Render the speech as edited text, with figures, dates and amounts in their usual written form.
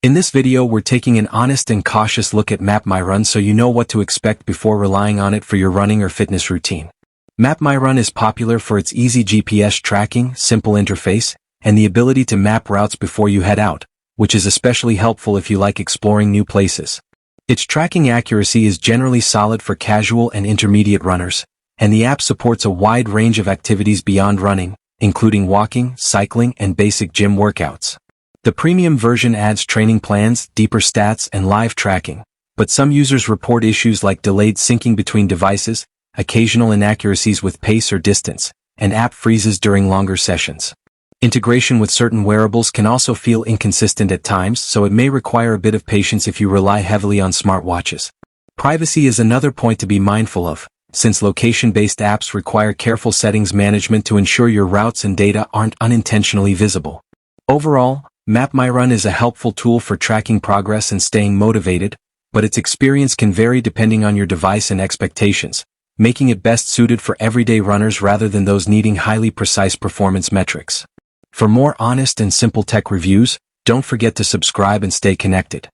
In this video we're taking an honest and cautious look at MapMyRun so you know what to expect before relying on it for your running or fitness routine. MapMyRun is popular for its easy GPS tracking, simple interface, and the ability to map routes before you head out, which is especially helpful if you like exploring new places. Its tracking accuracy is generally solid for casual and intermediate runners, and the app supports a wide range of activities beyond running, including walking, cycling, and basic gym workouts. The premium version adds training plans, deeper stats, and live tracking, but some users report issues like delayed syncing between devices, occasional inaccuracies with pace or distance, and app freezes during longer sessions. Integration with certain wearables can also feel inconsistent at times, so it may require a bit of patience if you rely heavily on smartwatches. Privacy is another point to be mindful of, since location-based apps require careful settings management to ensure your routes and data aren't unintentionally visible. Overall, MapMyRun is a helpful tool for tracking progress and staying motivated, but its experience can vary depending on your device and expectations, making it best suited for everyday runners rather than those needing highly precise performance metrics. For more honest and simple tech reviews, don't forget to subscribe and stay connected.